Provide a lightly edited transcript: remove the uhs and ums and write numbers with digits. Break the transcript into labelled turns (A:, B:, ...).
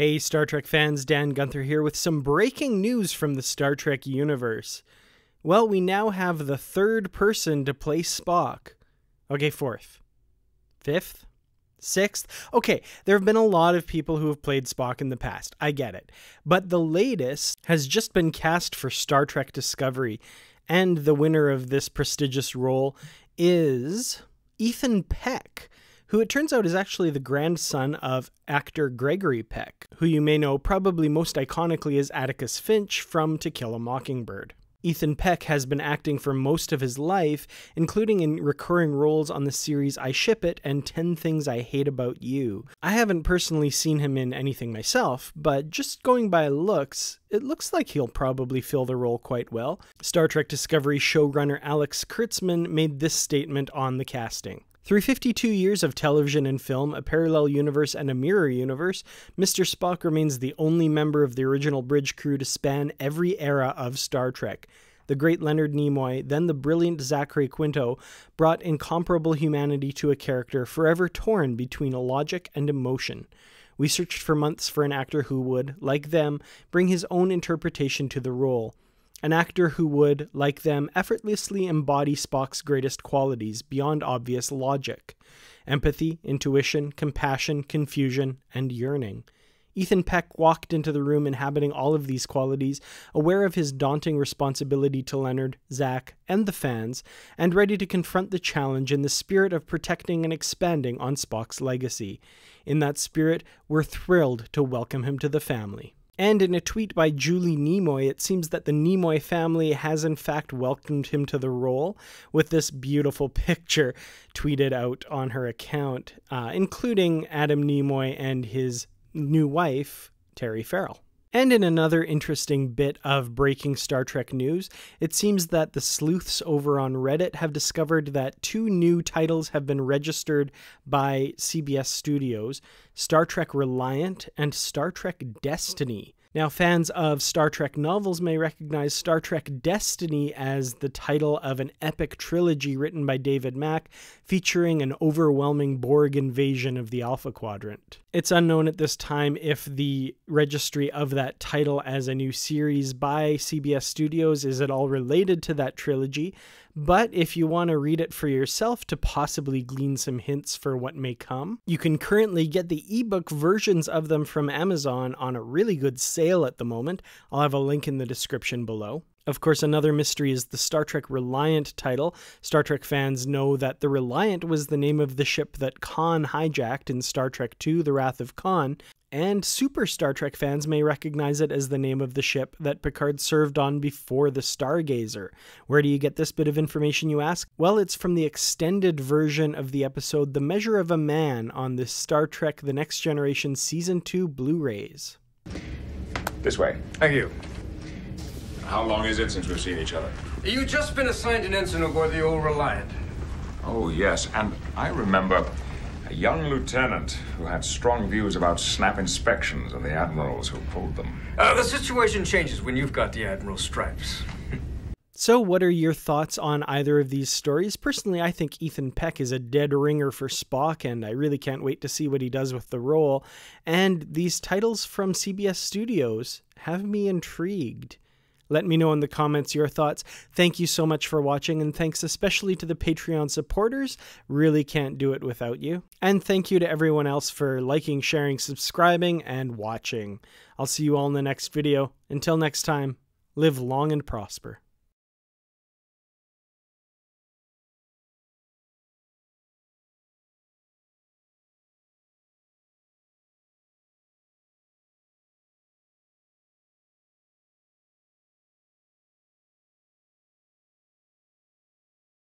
A: Hey Star Trek fans, Dan Gunther here with some breaking news from the Star Trek universe. Well, we now have the third person to play Spock. Okay, fourth. Fifth? Sixth? Okay, there have been a lot of people who have played Spock in the past, I get it. But the latest has just been cast for Star Trek Discovery, and the winner of this prestigious role is Ethan Peck, who it turns out is actually the grandson of actor Gregory Peck, who you may know probably most iconically as Atticus Finch from To Kill a Mockingbird. Ethan Peck has been acting for most of his life, including in recurring roles on the series I Ship It and 10 Things I Hate About You. I haven't personally seen him in anything myself, but just going by looks, it looks like he'll probably fill the role quite well. Star Trek Discovery showrunner Alex Kurtzman made this statement on the casting. Through 52 years of television and film, a parallel universe and a mirror universe, Mr. Spock remains the only member of the original bridge crew to span every era of Star Trek. The great Leonard Nimoy, then the brilliant Zachary Quinto, brought incomparable humanity to a character forever torn between logic and emotion. We searched for months for an actor who would, like them, bring his own interpretation to the role. An actor who would, like them, effortlessly embody Spock's greatest qualities beyond obvious logic: empathy, intuition, compassion, confusion, and yearning. Ethan Peck walked into the room inhabiting all of these qualities, aware of his daunting responsibility to Leonard, Zach, and the fans, and ready to confront the challenge in the spirit of protecting and expanding on Spock's legacy. In that spirit, we're thrilled to welcome him to the family. And in a tweet by Julie Nimoy, it seems that the Nimoy family has in fact welcomed him to the role, with this beautiful picture tweeted out on her account, including Adam Nimoy and his new wife, Terry Farrell. And in another interesting bit of breaking Star Trek news, it seems that the sleuths over on Reddit have discovered that 2 new titles have been registered by CBS Studios: Star Trek Reliant and Star Trek Destiny. Now, fans of Star Trek novels may recognize Star Trek Destiny as the title of an epic trilogy written by David Mack, featuring an overwhelming Borg invasion of the Alpha Quadrant. It's unknown at this time if the registry of that title as a new series by CBS Studios is at all related to that trilogy, but if you want to read it for yourself to possibly glean some hints for what may come, you can currently get the ebook versions of them from Amazon on a really good sale at the moment. I'll have a link in the description below. Of course, another mystery is the Star Trek Reliant title. Star Trek fans know that the Reliant was the name of the ship that Khan hijacked in Star Trek II: The Wrath of Khan, and Super Star Trek fans may recognize it as the name of the ship that Picard served on before the Stargazer. Where do you get this bit of information, you ask? Well, it's from the extended version of the episode The Measure of a Man on the Star Trek The Next Generation Season 2 Blu-rays.
B: This way.
C: Thank you.
B: How long is it since we've seen each other?
C: You've just been assigned an ensign aboard the old Reliant.
B: Oh, yes, and I remember a young lieutenant who had strong views about snap inspections and the admirals who pulled them.
C: The situation changes when you've got the Admiral's stripes.
A: So what are your thoughts on either of these stories? Personally, I think Ethan Peck is a dead ringer for Spock, and I really can't wait to see what he does with the role. And these titles from CBS Studios have me intrigued. Let me know in the comments your thoughts. Thank you so much for watching, and thanks especially to the Patreon supporters. Really can't do it without you. And thank you to everyone else for liking, sharing, subscribing, and watching. I'll see you all in the next video. Until next time, live long and prosper.